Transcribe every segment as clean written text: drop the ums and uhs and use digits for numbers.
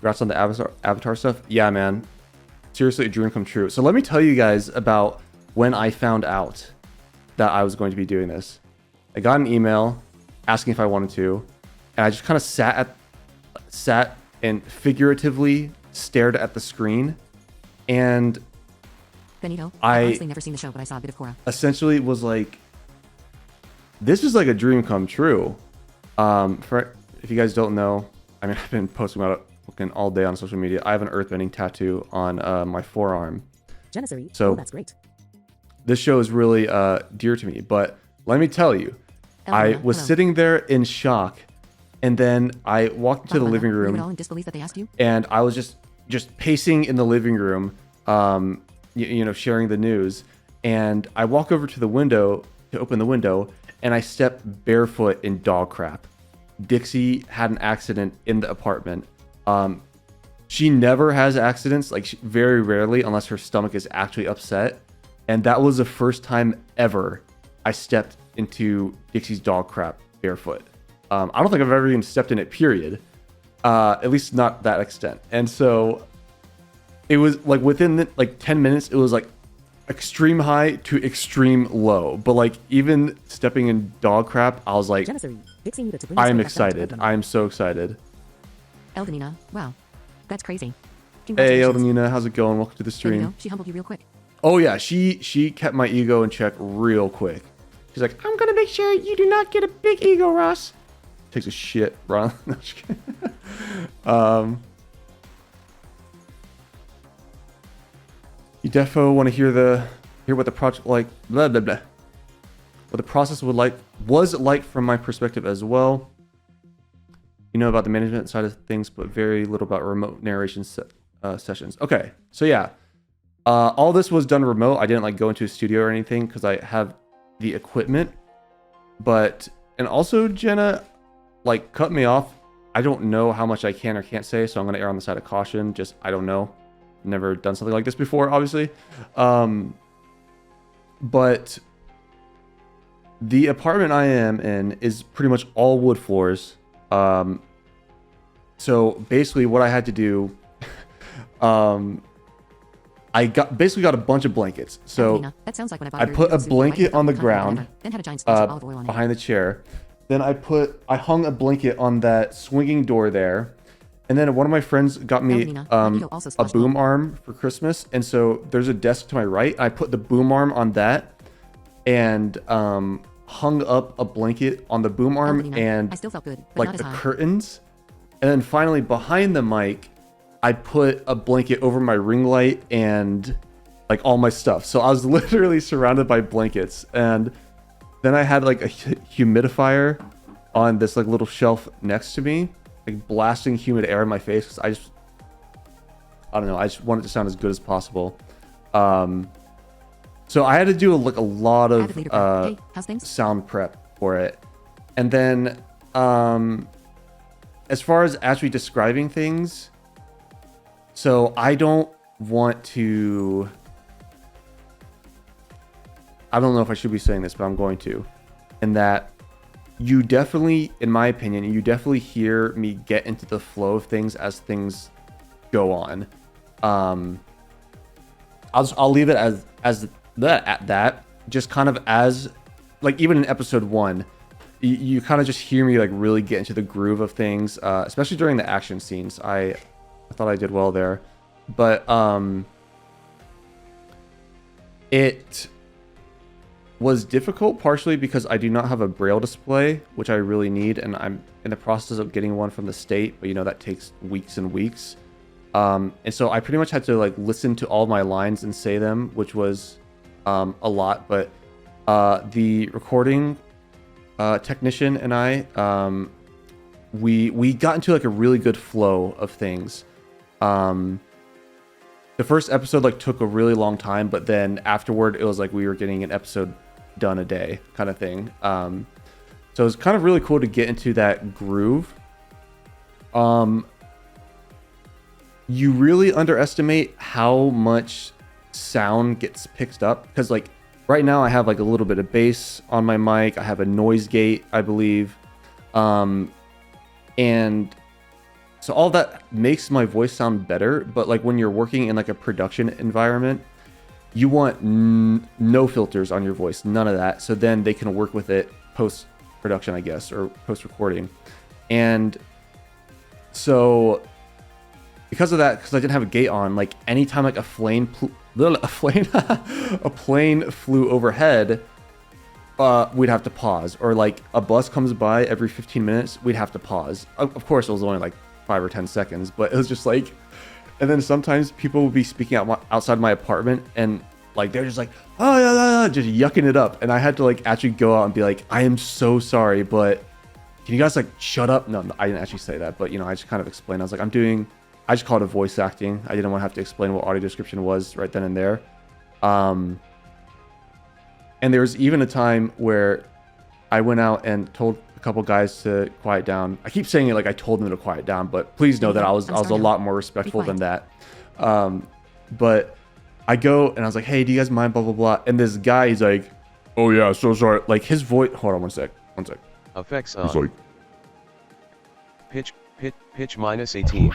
congrats on the Avatar stuff. Yeah, man. Seriously, a dream come true. So let me tell you guys about when I found out that I was going to be doing this. I got an email asking if I wanted to, and I just kind of sat and figuratively stared at the screen, and Benito, I've honestly never seen the show, but I saw a bit of Korra. Essentially was like, this is like a dream come true. If you guys don't know, I mean, I've been posting about it all day on social media. I have an earthbending tattoo on my forearm. Janissary. So that's great. This show is really dear to me. But let me tell you, I was sitting there in shock, and then I walked into the living room. Were you all in disbelief that they asked you? And I was just pacing in the living room, sharing the news. And I walk over to the window to open the window, and I step barefoot in dog crap. Dixie had an accident in the apartment. She never has accidents, like very rarely, unless her stomach is actually upset. And that was the first time ever I stepped into Dixie's dog crap barefoot. I don't think I've ever even stepped in it, period. At least not that extent. And so it was like within 10 minutes, it was like extreme high to extreme low. But like even stepping in dog crap, I was like, I am excited. I am so excited. Eldenina, wow, that's crazy. Hey Eldenina, how's it going? Welcome to the stream. Benito, she humbled you real quick. Oh yeah, she kept my ego in check real quick. She's like, I'm gonna make sure you do not get a big ego, Ross. Takes a shit, Ron. No, just kidding. You defo want to hear what the project like, blah blah blah. What the process was like from my perspective as well. You know about the management side of things, but very little about remote narration sessions. Okay, so yeah, all this was done remote. I didn't go into a studio or anything because I have the equipment. And also Jenna, cut me off. I don't know how much I can or can't say, so I'm gonna err on the side of caution. Just I don't know. Never done something like this before, obviously. But the apartment I am in is pretty much all wood floors. So basically what I had to do, I got a bunch of blankets. So that sounds like when I put a blanket on the ground behind the chair. Then I hung a blanket on that swinging door there. And then one of my friends got me a boom arm for Christmas. And so there's a desk to my right. I put the boom arm on that and hung up a blanket on the boom arm and I still felt good, the curtains. And then finally behind the mic, I put a blanket over my ring light and all my stuff. So I was literally surrounded by blankets. And then I had a humidifier on this little shelf next to me, blasting humid air in my face because I don't know, I just want it to sound as good as possible. So I had to do a lot of sound prep for it. And then as far as actually describing things, so I don't know if I should be saying this, but I'm going to. And that you definitely, in my opinion, you definitely hear me get into the flow of things as things go on. I'll leave it as that at that. Just kind of as even in episode 1, you kind of just hear me really get into the groove of things, especially during the action scenes. I thought I did well there, but it was difficult partially because I do not have a braille display, which I really need, and I'm in the process of getting one from the state, but that takes weeks and weeks. And so I pretty much had to listen to all my lines and say them, which was a lot. But the recording technician and I, we got into a really good flow of things. The first episode took a really long time, but then afterward it was we were getting an episode done a day kind of thing. So it was kind of really cool to get into that groove. You really underestimate how much sound gets picked up because right now I have a little bit of bass on my mic. I have a noise gate, I believe. And So all that makes my voice sound better, but like when you're working in like a production environment, you want no filters on your voice, none of that. So then they can work with it post production, I guess, or post recording. And so because of that, because I didn't have a gate on, like anytime like a plane flew overhead, we'd have to pause, or like a bus comes by every 15 minutes, we'd have to pause. Of course, it was only like 5 or 10 seconds, but it was just like, and then sometimes people would be speaking outside my apartment, and like they're just like, oh yeah, just yucking it up, and I had to like actually go out and be like, I am so sorry, but can you guys like shut up? No, I didn't actually say that, but you know, I just kind of explained. I was like, I just called it voice acting. I didn't want to have to explain what audio description was right then and there. And there was even a time where I went out and told a couple guys to quiet down. I keep saying it like I told them to quiet down, but please know that I was a lot more respectful than that. But I go and I was like, hey, do you guys mind, blah, blah, blah. And this guy, he's like, oh yeah, so sorry. Like his voice, hold on one sec. Effects on. He's like, pitch minus 18.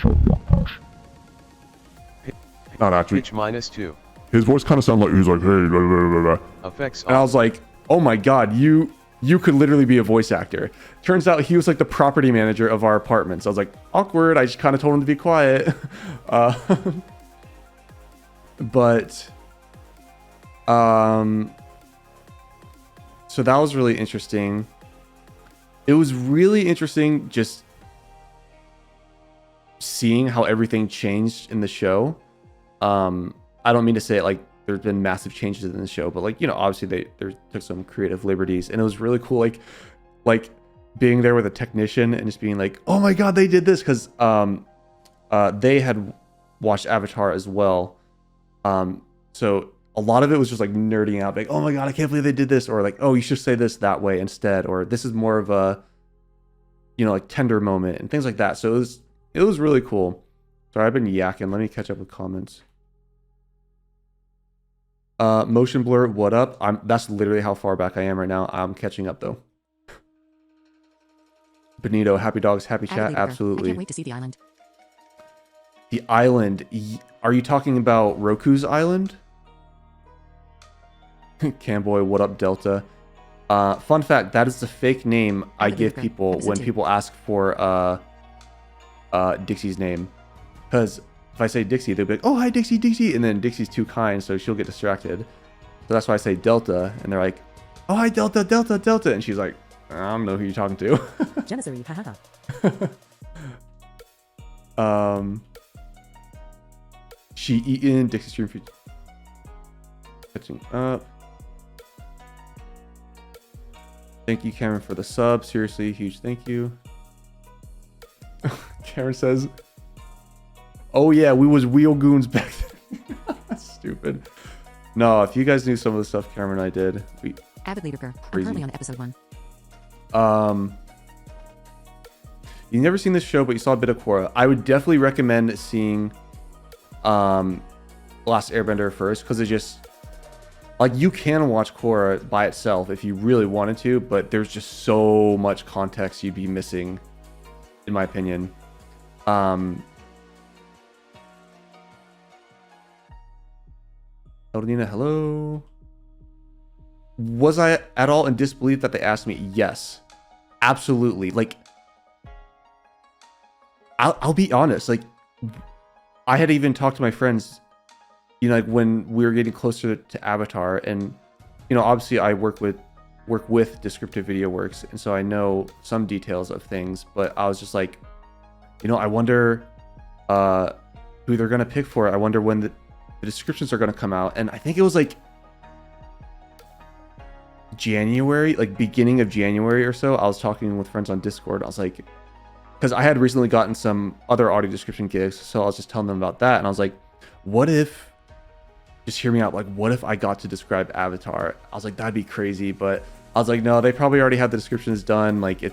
Not actually. Pitch minus 2. His voice kind of sounded like he was like, hey, blah, blah, blah, blah. Effects on. and I was like, oh my God, you could literally be a voice actor. Turns out he was like the property manager of our apartment. So I was like, awkward. I just kind of told him to be quiet. But, so that was really interesting. It was really interesting just seeing how everything changed in the show. I don't mean to say it like there's been massive changes in the show, but like, you know, obviously they took some creative liberties, and it was really cool. Like being there with a technician and just being like, oh my God, they did this. Cause, they had watched Avatar as well. So a lot of it was just like nerding out, like, oh my God, I can't believe they did this. Or like, oh, you should say this that way instead. Or this is more of a, you know, like tender moment and things like that. So it was really cool. Sorry, I've been yakking. Let me catch up with comments. Motion blur, what up? That's literally how far back I am right now. I'm catching up though. Benito, happy dogs, happy chat. Absolutely. I can't wait to see the island. The island. Are you talking about Roku's island? Camboy, what up, Delta? Fun fact, that is the fake name I give people when people ask for Dixie's name. Because if I say Dixie, they'll be like, oh, hi, Dixie, Dixie. And then Dixie's too kind, so she'll get distracted. So that's why I say Delta. And they're like, oh, hi, Delta, Delta, Delta. And she's like, I don't know who you're talking to. Janissary, haha. She eaten Dixie stream food. Catching up. Thank you, Cameron, for the sub. Seriously, huge thank you. Cameron says, oh yeah, we was wheel goons back then. That's stupid. No, if you guys knew some of the stuff Cameron and I did, Avid Leader, I'm Crazy. currently on episode 1. You've never seen this show, but you saw a bit of Korra. I would definitely recommend seeing Last Airbender first, because it just, like, you can watch Korra by itself if you really wanted to, but there's just so much context you'd be missing, in my opinion. Eldina, hello. Was I at all in disbelief that they asked me? Yes, absolutely. Like, I'll be honest. Like, I had even talked to my friends, you know, like when we were getting closer to Avatar, and you know, obviously I work with Descriptive Video Works, and so I know some details of things. But I was just like, you know, I wonder who they're gonna pick for it. I wonder when the descriptions are gonna come out, and I think it was like January, like beginning of January or so. I was talking with friends on Discord. I was like, because I had recently gotten some other audio description gigs, so I was just telling them about that, and I was like, what if, just hear me out, like what if I got to describe Avatar? I was like, that'd be crazy, but I was like, no, they probably already have the descriptions done. Like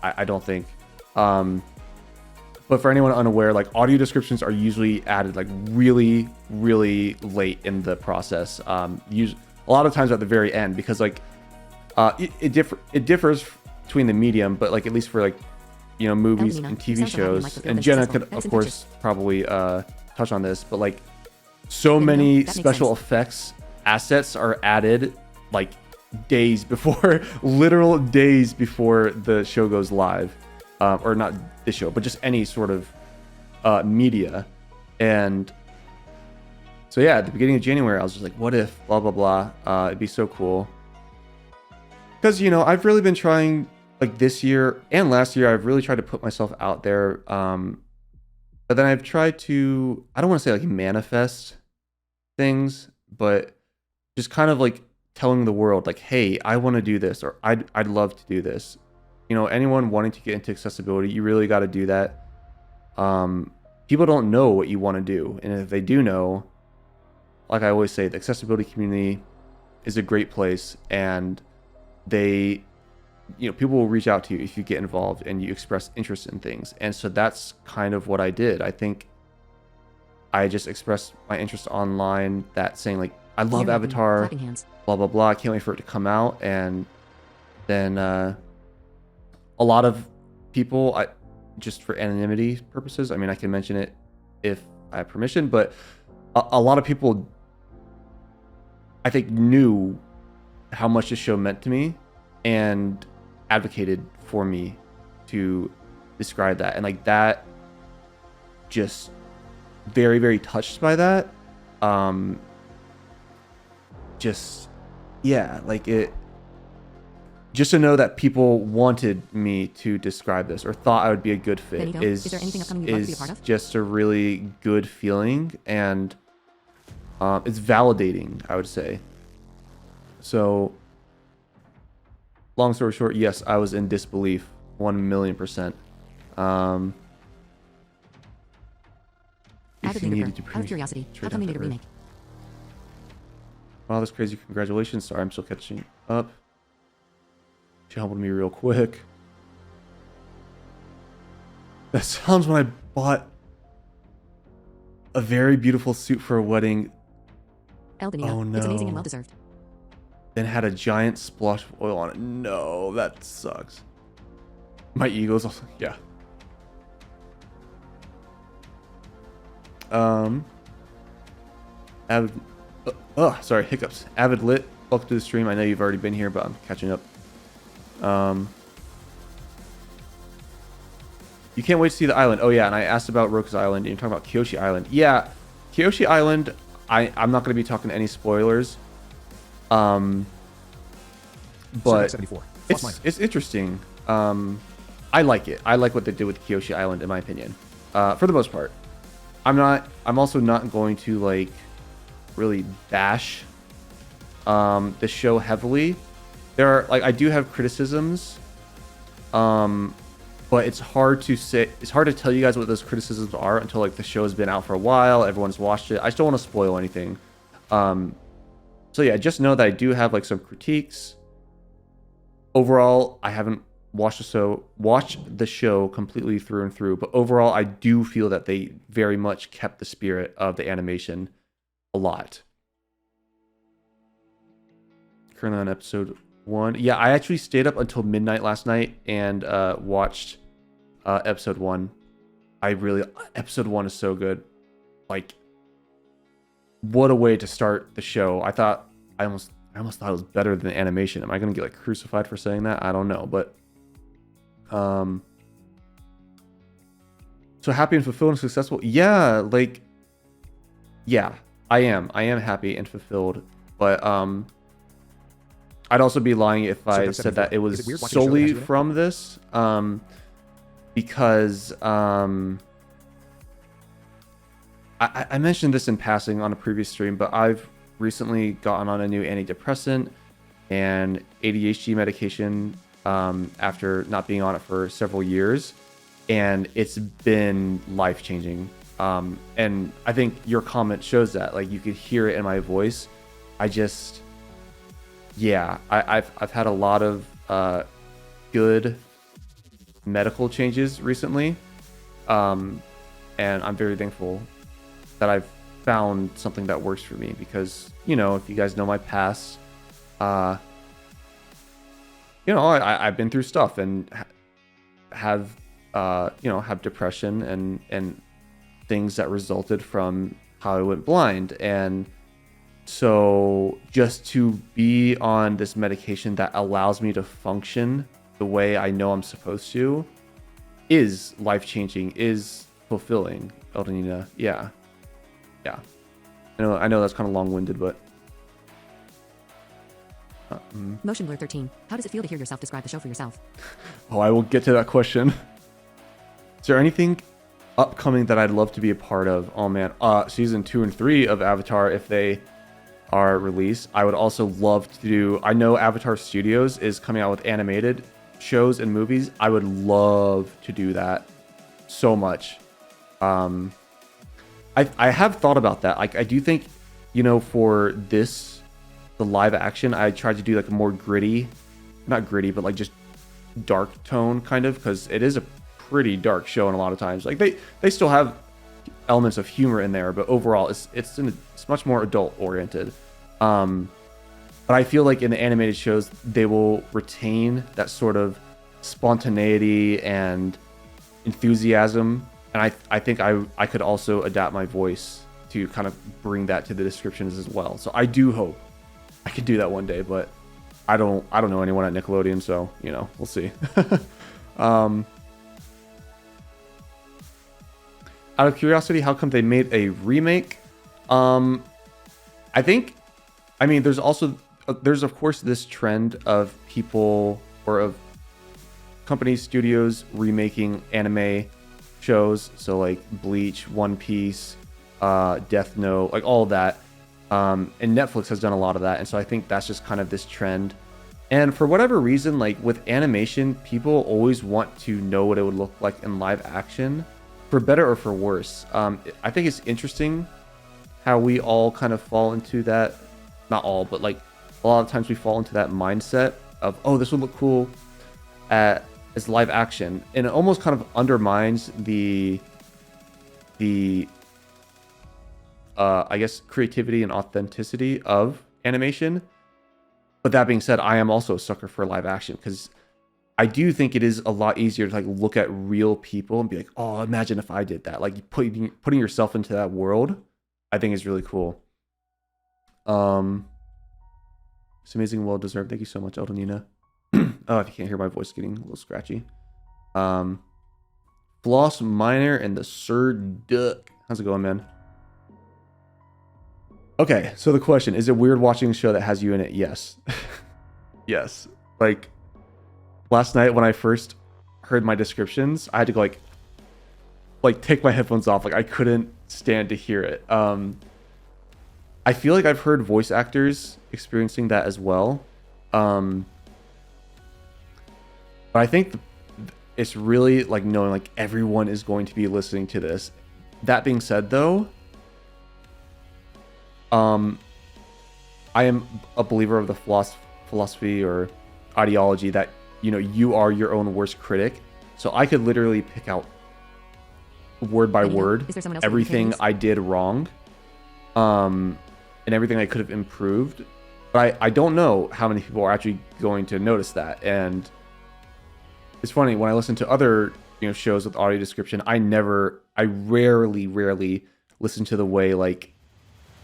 I don't think. But for anyone unaware, like audio descriptions are usually added like really, really late in the process. A lot of times at the very end, because like it differs between the medium, but like at least for like movies Nina, and you TV sound so happy you might shows, fulfill and this Jenna successful. could, That is of course, infectious. probably touch on this, but like so There you go. many That makes special sense. effects assets are added like days before, literal days before the show goes live, or not this show, but just any sort of media. And so yeah, at the beginning of January, I was just like, what if blah blah blah? It'd be so cool. Because I've really been trying, like this year and last year, I've really tried to put myself out there. But then I've tried to, I don't want to say like manifest things, but just kind of like telling the world like, hey, I want to do this, or I'd love to do this. Anyone wanting to get into accessibility, you really got to do that. People don't know what you want to do, and if they do know, like I always say, the accessibility community is a great place, and people will reach out to you if you get involved and you express interest in things. And so that's kind of what I did. I think I just expressed my interest online, that saying like, I love You're welcome. Avatar, Clapping hands. blah blah blah, I can't wait for it to come out. And then a lot of people, just for anonymity purposes, I mean, I can mention it if I have permission, but a lot of people, I think, knew how much this show meant to me and advocated for me to describe that. And like that, just very, very touched by that. Just, yeah, like it, just to know that people wanted me to describe this or thought I would be a good fit Benito, is there anything upcoming you'd love to be a part of? just a really good feeling. And it's validating, I would say. So long story short, yes, I was in disbelief 1,000,000%. Avid If you needed Lucifer, to out of curiosity, how come they made a remake? Wow, that's crazy. Congratulations. Sorry, I'm still catching up. She humbled me real quick. That sounds when I bought a very beautiful suit for a wedding, El Benito, Oh, it's amazing no. and well deserved. then had a giant splash of oil on it. No, that sucks. My ego's also, yeah. Avid, sorry, hiccups. Avid Lit, welcome to the stream. I know you've already been here, but I'm catching up. You can't wait to see the island. Oh yeah, and I asked about Roku's Island, and you're talking about Kyoshi Island. Yeah, Kyoshi Island, I'm not going to be talking any spoilers. But it's interesting. I like it. I like what they did with Kyoshi Island, in my opinion. For the most part. I'm also not going to like really bash the show heavily. There are I do have criticisms, but it's hard to tell you guys what those criticisms are until like the show has been out for a while, everyone's watched it. I just don't want to spoil anything. So yeah, just know that I do have like some critiques. Overall, I haven't watched the show completely through and through, but overall I do feel that they very much kept the spirit of the animation a lot. Currently on episode 1. Yeah, I actually stayed up until midnight last night and watched episode 1. Episode 1 is so good. Like, what a way to start the show. I almost thought it was better than the animation. Am I gonna get like crucified for saying that? I don't know, but so happy and fulfilled and successful. Yeah, I am happy and fulfilled, but I'd also be lying if I said that it was solely from this, because I mentioned this in passing on a previous stream, but I've recently gotten on a new antidepressant and ADHD medication after not being on it for several years, and it's been life-changing. And I think your comment shows that. Like, you could hear it in my voice. I've had a lot of good medical changes recently, and I'm very thankful that I've found something that works for me, because if you guys know my past, I've been through stuff and have have depression and things that resulted from how I went blind. And so just to be on this medication that allows me to function the way I know I'm supposed to is life-changing, is fulfilling. Eldenina, yeah. I know that's kind of long-winded, but Motion Blur 13. How does it feel to hear yourself describe the show for yourself? oh, I will get to that question. Is there anything upcoming that I'd love to be a part of? Oh man, season 2 and 3 of Avatar, if they are released. I would also love to do, I know Avatar Studios is coming out with animated shows and movies. I would love to do that so much. I have thought about that. Like, I do think, for this, the live action, I tried to do like a more gritty, not gritty, but like just dark tone kind of, because it is a pretty dark show, and a lot of times like they still have elements of humor in there, but overall it's much more adult oriented. But I feel like in the animated shows they will retain that sort of spontaneity and enthusiasm, and I think I could also adapt my voice to kind of bring that to the descriptions as well. So I do hope I could do that one day, but I don't know anyone at Nickelodeon, so we'll see. Out of curiosity, how come they made a remake? I mean, there's of course this trend of people, or of companies, studios remaking anime shows. So like Bleach, One Piece, Death Note, like all of that. And Netflix has done a lot of that. And so I think that's just kind of this trend. And for whatever reason, like with animation, people always want to know what it would look like in live action, for better or for worse. I think it's interesting how we all kind of fall into that, not all, but like a lot of times we fall into that mindset of, oh, this would look cool as live action. And it almost kind of undermines the I guess creativity and authenticity of animation. But that being said, I am also a sucker for live action, because I do think it is a lot easier to like look at real people and be like, oh, imagine if I did that. Like putting yourself into that world, I think is really cool. It's amazing, well deserved. Thank you so much, Eldenina. Oh, if you can't hear my voice getting a little scratchy. Floss Minor and the Sir Duck. How's it going, man? Okay, so the question, is it weird watching a show that has you in it? Yes. Yes. Like, last night when I first heard my descriptions, I had to go like take my headphones off. Like, I couldn't stand to hear it. I feel like I've heard voice actors experiencing that as well. But I think it's really like knowing like everyone is going to be listening to this. That being said, though, I am a believer of the philosophy or ideology that, you are your own worst critic. So I could literally pick out word by word everything I did wrong, and everything I could have improved. But I don't know how many people are actually going to notice that. And it's funny, when I listen to other shows with audio description, I rarely listen to the way, like,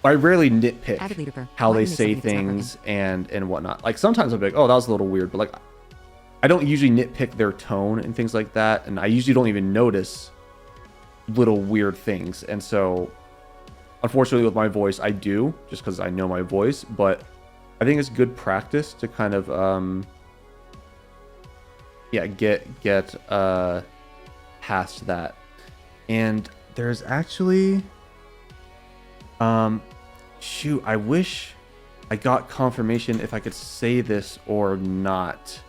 I rarely nitpick how they say things and whatnot. Like, sometimes I'll be like, oh, that was a little weird, but like, I don't usually nitpick their tone and things like that, and I usually don't even notice little weird things. And so, unfortunately, with my voice, I do, just because I know my voice. But I think it's good practice to kind of get past that. And there's actually shoot, I wish I got confirmation if I could say this or not.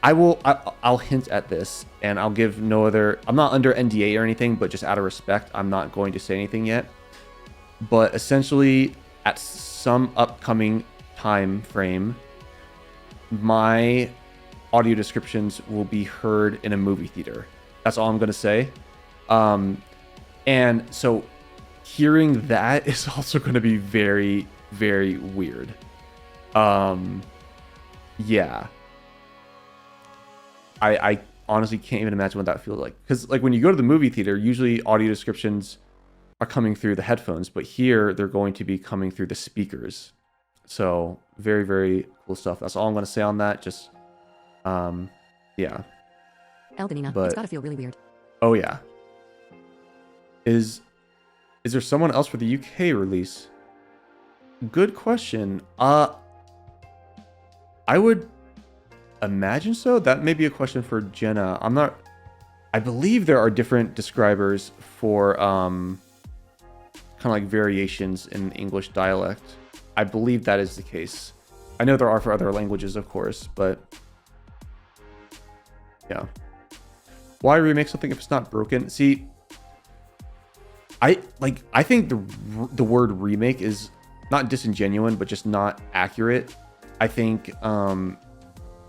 I'll hint at this, and I'll give no other, I'm not under NDA or anything, but just out of respect, I'm not going to say anything yet. But essentially, at some upcoming time frame, my audio descriptions will be heard in a movie theater. That's all I'm going to say. And so hearing that is also going to be very, very weird. Yeah. I honestly can't even imagine what that feels like. Because like when you go to the movie theater, usually audio descriptions are coming through the headphones, but here they're going to be coming through the speakers. So very, very cool stuff. That's all I'm going to say on that. Just, yeah. Eldenina, But- it's gotta feel really weird. Oh yeah. Is there someone else for the UK release? Good question. I would imagine so. That may be a question for Jenna. I'm not. I believe there are different describers for kind of like variations in English dialect. I believe that is the case. I know there are for other languages, of course, but yeah. Why remake something if it's not broken? See, I think the word remake is not disingenuous, but just not accurate. I think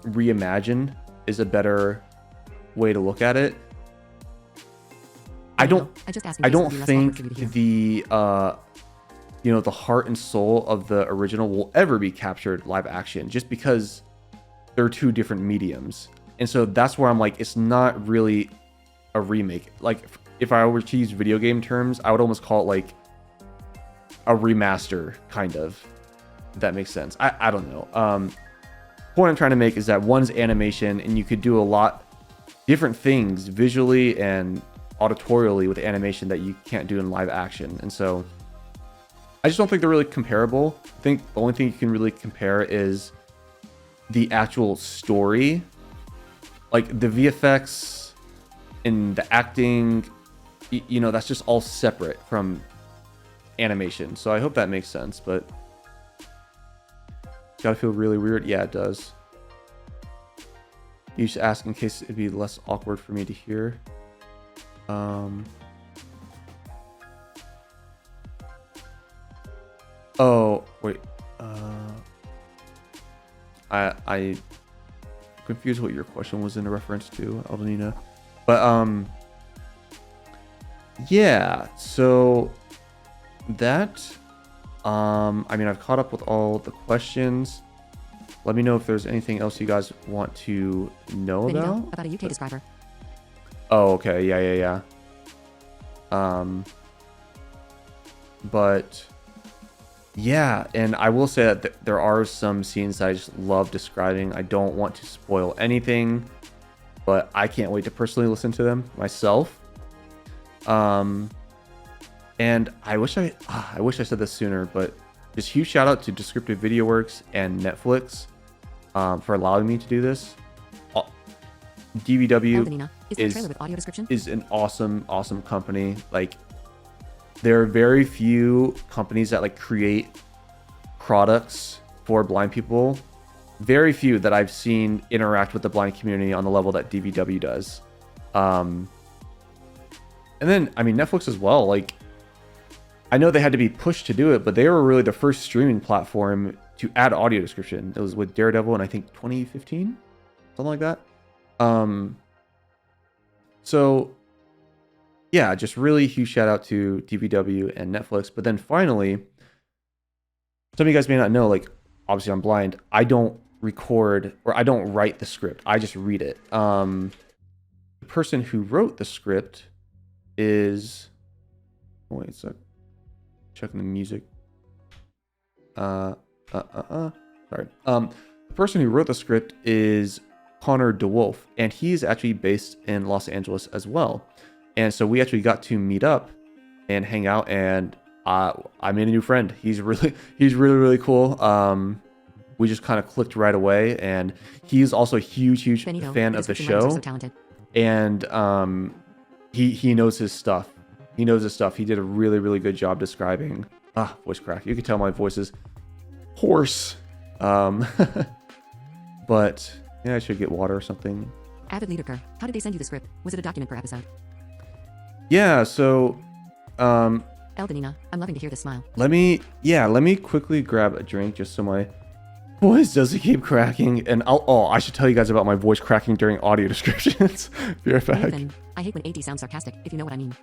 reimagine is a better way to look at it. I don't think the the heart and soul of the original will ever be captured live action, just because they're two different mediums. And so that's where I'm like, it's not really a remake. Like, if I were to use video game terms, I would almost call it like a remaster, kind of. If that makes sense. I don't know. Point I'm trying to make is that one's animation, and you could do a lot different things visually and auditorially with animation that you can't do in live action. And so I just don't think they're really comparable. I think the only thing you can really compare is the actual story. Like the VFX and the acting, that's just all separate from animation. So I hope that makes sense, but it's gotta feel really weird. Yeah, it does. You should ask in case it'd be less awkward for me to hear. Oh, wait. I confused what your question was in reference to, Aldenina. But, yeah, so that, I mean, I've caught up with all the questions. Let me know if there's anything else you guys want to know About a UK describer. Oh, okay. Yeah. But yeah, and I will say that there are some scenes that I just love describing. I don't want to spoil anything, but I can't wait to personally listen to them myself. And I wish I said this sooner, but just huge shout out to Descriptive Video Works and Netflix for allowing me to do this. DVW Eldenina, is the trailer with audio description? is an awesome company. Like, there are very few companies that like create products for blind people. Very few that I've seen interact with the blind community on the level that DVW does. And then, I mean, Netflix as well. Like, I know they had to be pushed to do it, but they were really the first streaming platform to add audio description. It was with Daredevil in, I think, 2015, something like that. So yeah, just really huge shout out to DVW and Netflix. But then finally, some of you guys may not know, like, obviously I'm blind. I don't record, or I don't write the script. I just read it. The person who wrote the script is, wait a sec, checking the music. Sorry. The person who wrote the script is Connor DeWolf, and he's actually based in Los Angeles as well. And so we actually got to meet up and hang out, and I made a new friend. He's really cool. We just kind of clicked right away, and he's also a huge Benito, fan of the description writers are show. so talented. And he knows his stuff. He knows his stuff. He did a really good job describing. Voice crack. You can tell my voice is hoarse. But yeah, I should get water or something. Avid Liederker, how did they send you the script? Was it a document per episode? Yeah, so Eldenina, I'm loving to hear this smile. let me quickly grab a drink just so my voice doesn't keep cracking. And I should tell you guys about my voice cracking during audio descriptions. Be right back. Nathan, I hate when AD sounds sarcastic, if you know what I mean.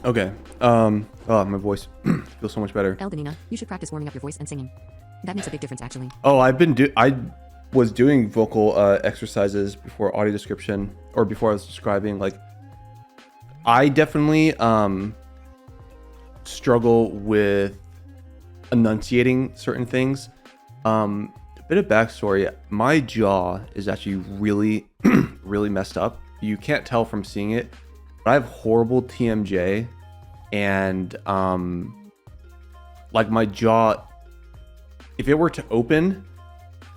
Okay. Oh, my voice feels so much better. El Benina, you should practice warming up your voice and singing. That makes a big difference, actually. Oh, I was doing vocal exercises before audio description, or before I was describing. Like, I definitely struggle with enunciating certain things. A bit of backstory: my jaw is actually really, really messed up. You can't tell from seeing it, but I have horrible TMJ, and like my jaw, if it were to open,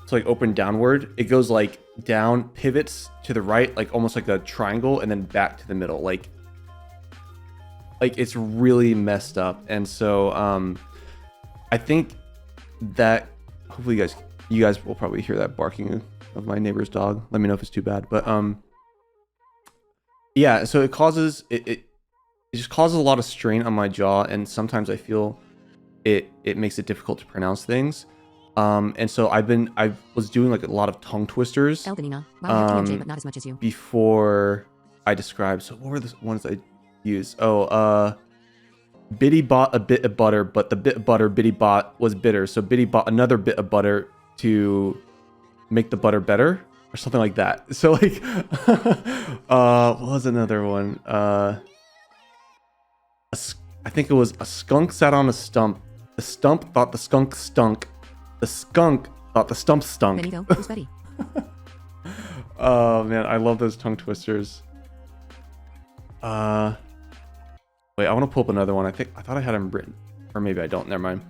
to like open downward, it goes like down, pivots to the right, like almost like a triangle, and then back to the middle. Like it's really messed up. And so I think that hopefully you guys will probably hear that barking of my neighbor's dog. Let me know if it's too bad. But yeah, so it just causes a lot of strain on my jaw, and sometimes I feel it makes it difficult to pronounce things. And so I was doing like a lot of tongue twisters. El Benina, wow, you have TMJ, but not as much as you. Before I described. So what were the ones I used? Oh, Biddy bought a bit of butter, but the bit of butter Biddy bought was bitter. So Biddy bought another bit of butter to make the butter better, or something like that. So like, what was another one? I think it was a skunk sat on a stump. The stump thought the skunk stunk. The skunk thought the stump stunk. Benito, who's Betty? Oh man, I love those tongue twisters. Wait, I want to pull up another one. I thought I had them written, or maybe I don't. Never mind.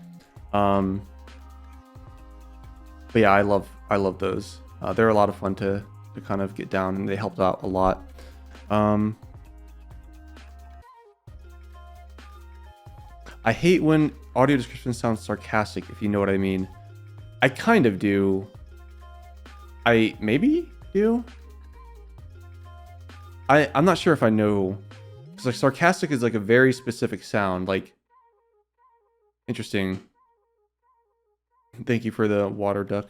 But yeah, I love those. They're a lot of fun to kind of get down, and they helped out a lot. I hate when audio description sounds sarcastic, if you know what I mean. I kind of do. I maybe do. I'm not sure if I know. Because like sarcastic is like a very specific sound. Like, interesting. Thank you for the water duck.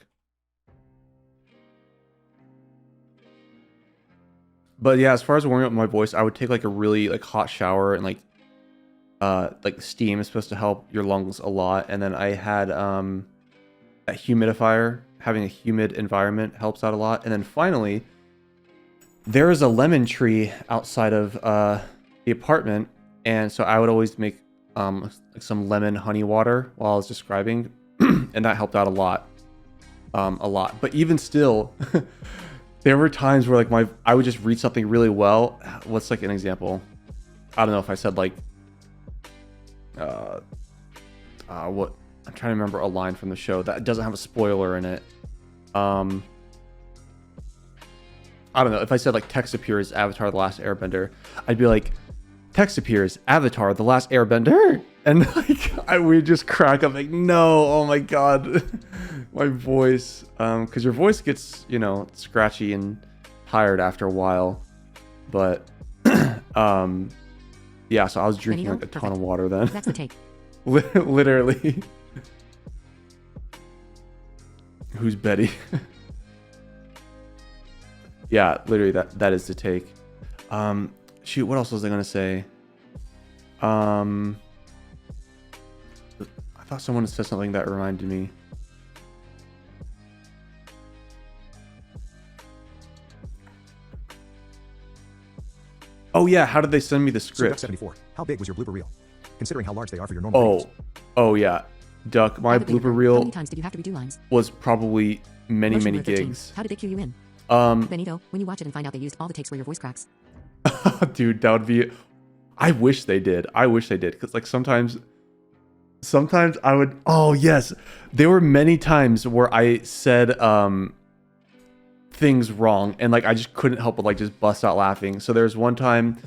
But yeah, as far as warming up my voice, I would take like a really like hot shower, and like steam is supposed to help your lungs a lot. And then I had a humidifier. Having a humid environment helps out a lot. And then finally, there is a lemon tree outside of the apartment, and so I would always make like some lemon honey water while I was describing, and that helped out a lot. But even still, there were times where like I would just read something really well. What's like an example? I don't know if I said like what I'm trying to remember a line from the show that doesn't have a spoiler in it. I don't know if I said like text appears Avatar: The Last Airbender, I'd be like, text appears Avatar: The Last Airbender, and like we just crack up like, no, oh my god, my voice, because your voice gets, you know, scratchy and tired after a while. But yeah, so I was drinking like a ton of water then. That's the take. Literally. Who's Betty? Yeah, literally that is the take. Shoot, what else was I gonna say? I thought someone said something that reminded me. Oh yeah, how did they send me the So script? 74. How big was your blooper reel? Considering how large they are for your normal videos. Oh yeah, Duck. My How did they- blooper How reel many times did you have to redo lines? was probably many Motion blur 13. gigs. How did they cue you in? Um, Benito, when you watch it and find out they used all the takes where your voice cracks. dude, that would be. I wish they did. Because like sometimes I would. Oh yes, there were many times where I said things wrong, and like I just couldn't help but like just bust out laughing. So there's one time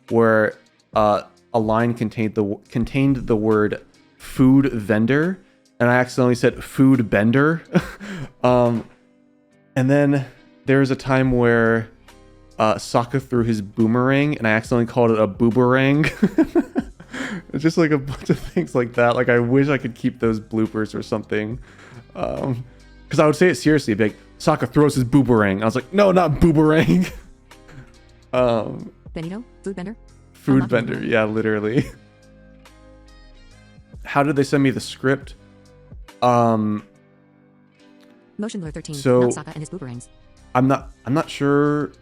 where a line contained the word food vendor, and I accidentally said food bender. And then there was a time where Sokka threw his boomerang, and I accidentally called it a booberang. It's just like a bunch of things like that. Like I wish I could keep those bloopers or something. Because I would say it seriously. I'd be like, Sokka throws his booberang. I was like, no, not booberang. Benito, food bender? Food Unlocking vendor. new Yeah, literally. How did they send me the script? Motion Blur 13. So- Mount Sokka and his boomerangs. I'm not sure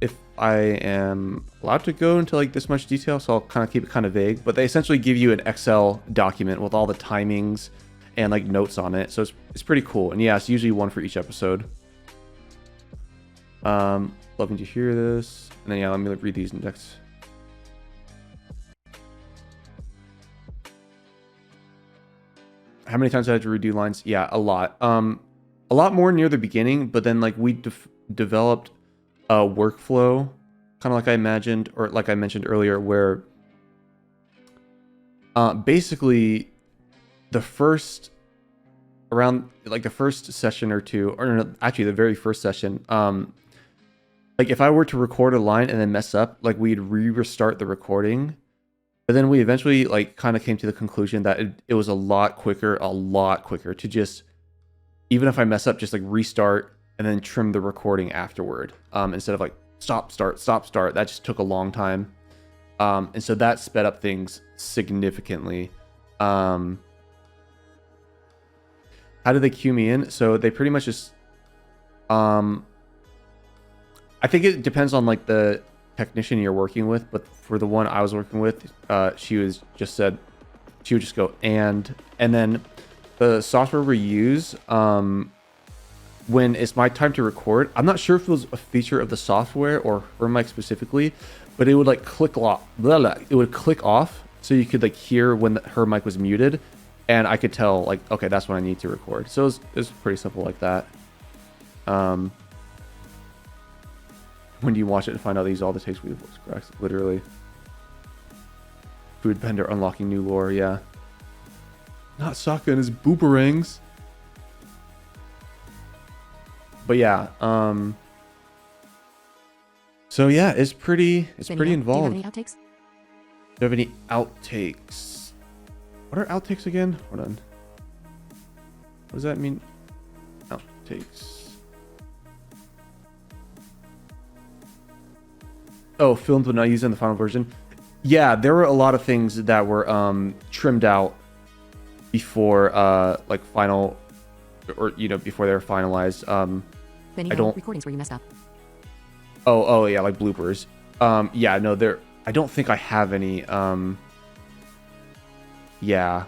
if I am allowed to go into like this much detail, so I'll kind of keep it kind of vague. But they essentially give you an Excel document with all the timings and like notes on it, so it's pretty cool. And yeah, it's usually one for each episode. Loving to hear this. And then yeah, let me read these next. How many times I had to redo lines? Yeah, a lot. A lot more near the beginning, but then like we developed a workflow, kind of like I imagined, or like I mentioned earlier, where basically the first around like the first session or two, or no, actually the very first session, like if I were to record a line and then mess up, like we'd restart the recording. But then we eventually like kind of came to the conclusion that it was a lot quicker to just, even if I mess up, just like restart and then trim the recording afterward, instead of like stop, start. That just took a long time. And so that sped up things significantly. How did they cue me in? So they pretty much just, I think it depends on like the technician you're working with, but for the one I was working with, she would just go and then the software we use, when it's my time to record, I'm not sure if it was a feature of the software or her mic specifically, but it would like click off, it would click off, so you could like hear when her mic was muted, and I could tell like, okay, that's when I need to record. So it was pretty simple like that. When do you watch it and find out these all the takes we've correct? Literally. Food vendor unlocking new lore, yeah. Not Sokka and his boomerangs. But yeah, so yeah, it's pretty involved. Do you have any outtakes? Do you have any outtakes? What are outtakes again? Hold on. What does that mean? Outtakes. Oh, filmed but not used in the final version. Yeah, there were a lot of things that were trimmed out before like final, or before they were finalized. Benny, I don't. recordings where you messed up. Oh yeah, like bloopers. Yeah, no, there. I don't think I have any. Yeah,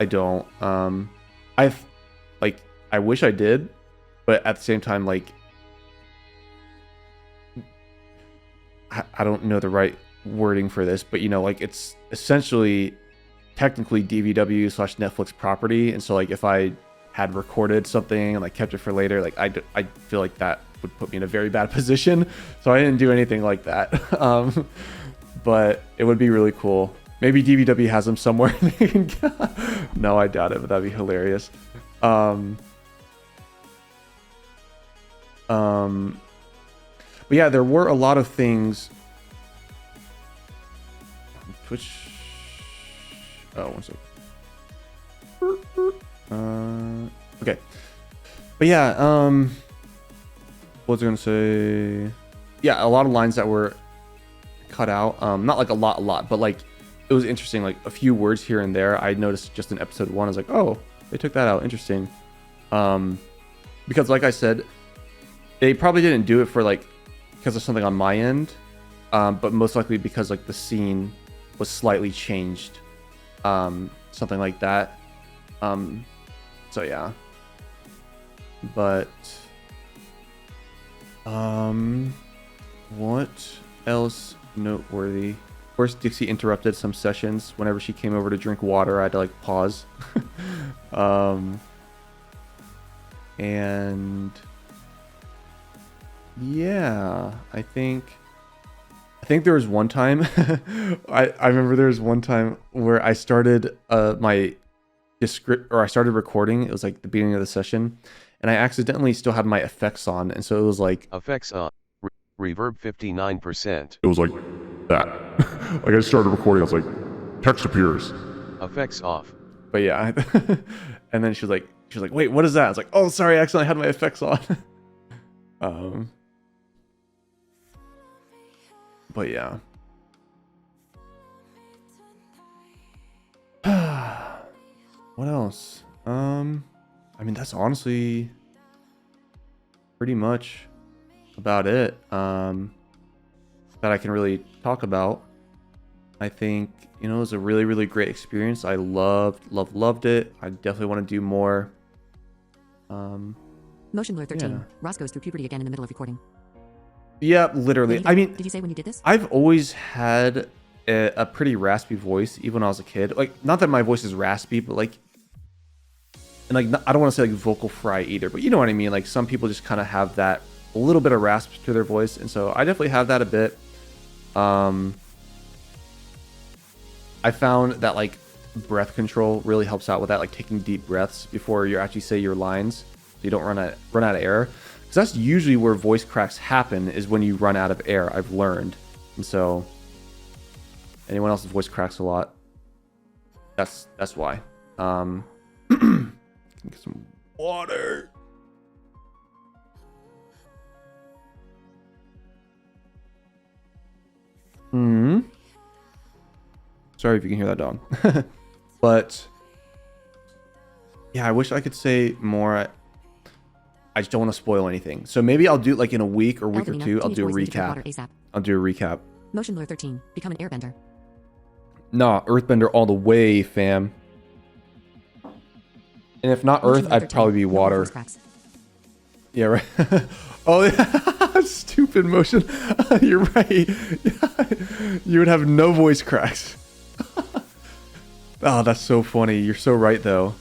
I don't. I've like I wish I did, but at the same time, like I don't know the right wording for this, but like it's essentially technically DVW/Netflix property, and so like if I had recorded something and like kept it for later, like I feel like that would put me in a very bad position, so I didn't do anything like that. But it would be really cool. Maybe DVW has them somewhere. No, I doubt it, but that'd be hilarious. But yeah, there were a lot of things. Twitch. Oh, one second. Okay. But yeah, what was I gonna say? Yeah, a lot of lines that were cut out. Not like a lot, but like it was interesting. Like a few words here and there. I noticed just in episode 1. I was like, oh, they took that out. Interesting. Because like I said, they probably didn't do it for like because of something on my end, but most likely because like the scene was slightly changed, something like that. So yeah. But what else noteworthy? Of course, Dixie interrupted some sessions whenever she came over to drink water. I had to like pause. And yeah, I think there was one time I remember there was one time where I started I started recording. It was like the beginning of the session, and I accidentally still had my effects on, and so it was like Effects on. Reverb 59%. It was like that. Like I started recording, I was like, text appears. Effects off. But yeah. And then she was like, wait, what is that? I was like, oh, sorry, I accidentally had my effects on. But yeah. What else? I mean, that's honestly pretty much about it. That I can really talk about. I think, you know, it was a really, really great experience. I loved it. I definitely want to do more. Motion blur 13. Yeah. Ross goes through puberty again in the middle of recording. Yeah, literally. Benito, I mean, did you say when you did this? I've always had a pretty raspy voice, even when I was a kid. Like, not that my voice is raspy, but like, and like, I don't want to say like vocal fry either, but you know what I mean? Like, some people just kind of have that a little bit of rasp to their voice. And so I definitely have that a bit. I found that like breath control really helps out with that, like taking deep breaths before you actually say your lines, so you don't run out of air. Because that's usually where voice cracks happen, is when you run out of air. I've learned, and so anyone else's voice cracks a lot. That's why. Get some water. Sorry if you can hear that dog. But yeah, I wish I could say more. I just don't want to spoil anything. So maybe I'll do like in a week or week or two, I'll do a recap. I'll do a recap. Motion blur 13. Become an airbender. Nah, Earthbender all the way, fam. And if not Motion Earth, blur I'd 13. probably be No more water. voice cracks. Yeah, right. Oh, yeah. Stupid motion. You're right. You would have no voice cracks. Oh, that's so funny. You're so right, though.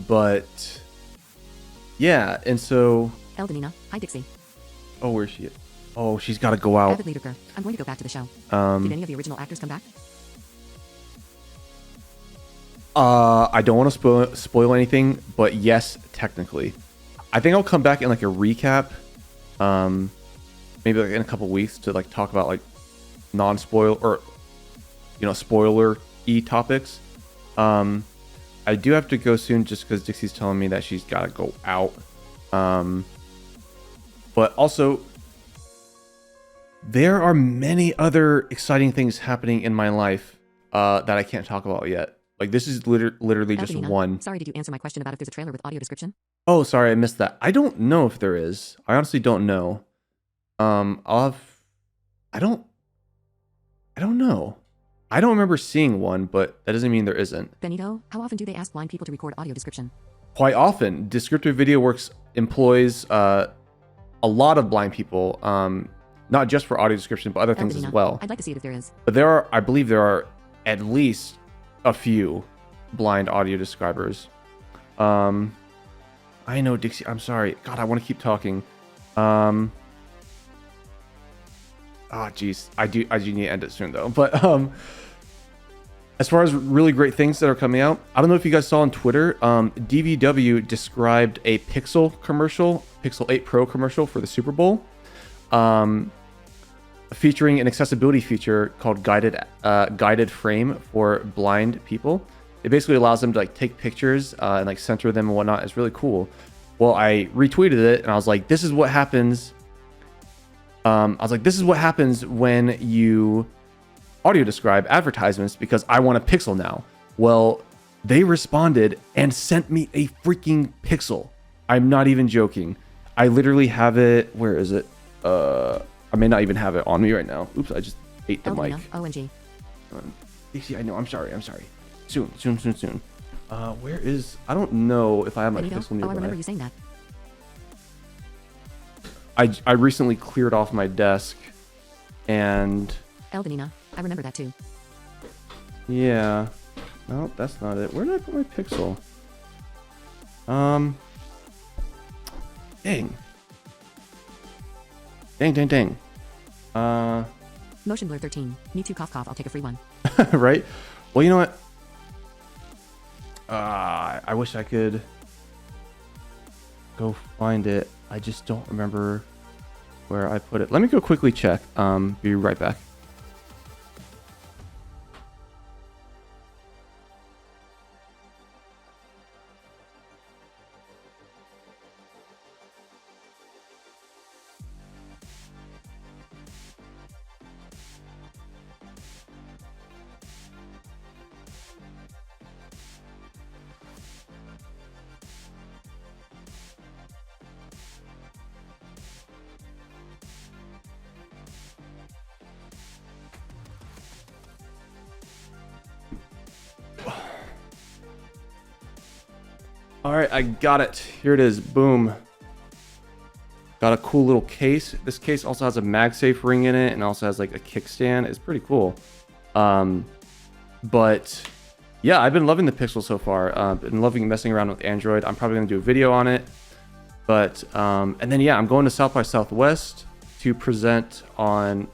But yeah, and so. Eldenina. Hi, Dixie. Oh, where's she? Oh, she's got to go out. Avid leader. I'm going to go back to the show. Did any of the original actors come back? I don't want to spoil anything, but yes, technically. I think I'll come back in like a recap, maybe like in a couple weeks to like talk about like non-spoil or, you know, spoiler-y topics. I do have to go soon just because Dixie's telling me that she's got to go out. But also, there are many other exciting things happening in my life that I can't talk about yet. Like, this is literally just Eldenina, one. Sorry, did you answer my question about if there's a trailer with audio description? Oh, sorry, I missed that. I don't know if there is. I honestly don't know. I don't know. I don't remember seeing one, but that doesn't mean there isn't. Benito, how often do they ask blind people to record audio description? Quite often. Descriptive Video Works employs a lot of blind people, not just for audio description, but other things as Eldenina, well. I'd like to see it if there is. But there are, I believe there are at least a few blind audio describers. I know, Dixie, I'm sorry. God, I want to keep talking. Geez, I do need to end it soon though. But as far as really great things that are coming out, I don't know if you guys saw on Twitter, DVW described a Pixel 8 Pro commercial for the Super Bowl, featuring an accessibility feature called guided frame for blind people. It basically allows them to like take pictures and like center them and whatnot. It's really cool. Well, I retweeted it and I was like, this is what happens. This is what happens when you audio describe advertisements because I want a Pixel now. Well, they responded and sent me a freaking Pixel. I'm not even joking. I literally have it. Where is it? I may not even have it on me right now. Oops, I just ate the mic. OMG. Dixie, I know. I'm sorry. Soon. Where is? I don't know if I have my Benito, Pixel nearby. I remember you saying that. I recently cleared off my desk, and Eldenina, I remember that too. yeah, no, that's not it. Where did I put my Pixel? Dang. Motion blur 13. Me too, cough, I'll take a free one. Right? Well, you know what? I wish I could go find it. I just don't remember where I put it. Let me go quickly check. Be right back. All right, I got it. Here it is. Boom. Got a cool little case. This case also has a MagSafe ring in it and also has like a kickstand. It's pretty cool. But yeah, I've been loving the Pixel so far. Been loving messing around with Android. I'm probably gonna do a video on it. But and then yeah, I'm going to South by Southwest to present on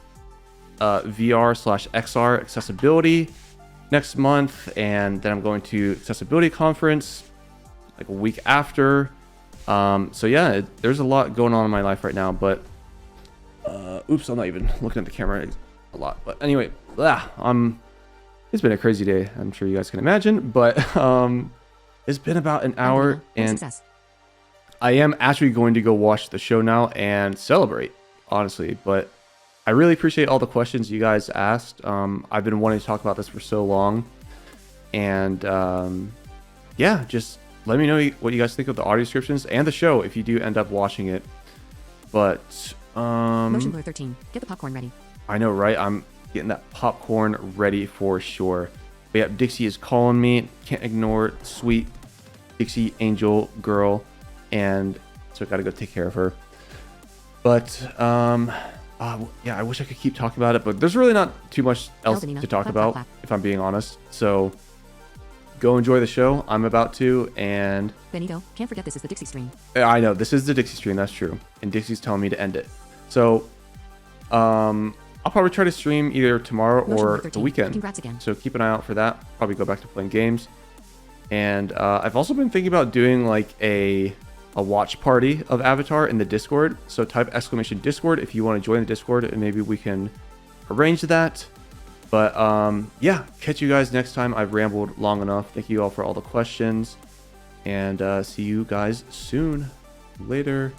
VR/XR accessibility next month, and then I'm going to accessibility conference like a week after. So yeah, there's a lot going on in my life right now, but oops, I'm not even looking at the camera a lot. But anyway, it's been a crazy day. I'm sure you guys can imagine, but it's been about an hour, and Success. I am actually going to go watch the show now and celebrate, honestly. But I really appreciate all the questions you guys asked. I've been wanting to talk about this for so long, and yeah, just let me know what you guys think of the audio descriptions and the show if you do end up watching it. But Motion blur 13. Get the popcorn ready. I know, right? I'm getting that popcorn ready for sure. But yeah, Dixie is calling me. Can't ignore sweet Dixie angel girl, and so I gotta go take care of her. But yeah, I wish I could keep talking about it, but there's really not too much else Aldenina, to talk clap, about, clap, clap. if I'm being honest. So go enjoy the show. I'm about to, and Benito, can't forget this is the Dixie stream. I know this is the Dixie stream. That's true, and Dixie's telling me to end it. So I'll probably try to stream either tomorrow Motion blur or 13. the weekend. Congrats again. So keep an eye out for that. Probably go back to playing games. And I've also been thinking about doing like a watch party of Avatar in the Discord. So type !Discord if you want to join the Discord, and maybe we can arrange that. But yeah, catch you guys next time. I've rambled long enough. Thank you all for all the questions, and see you guys soon. Later.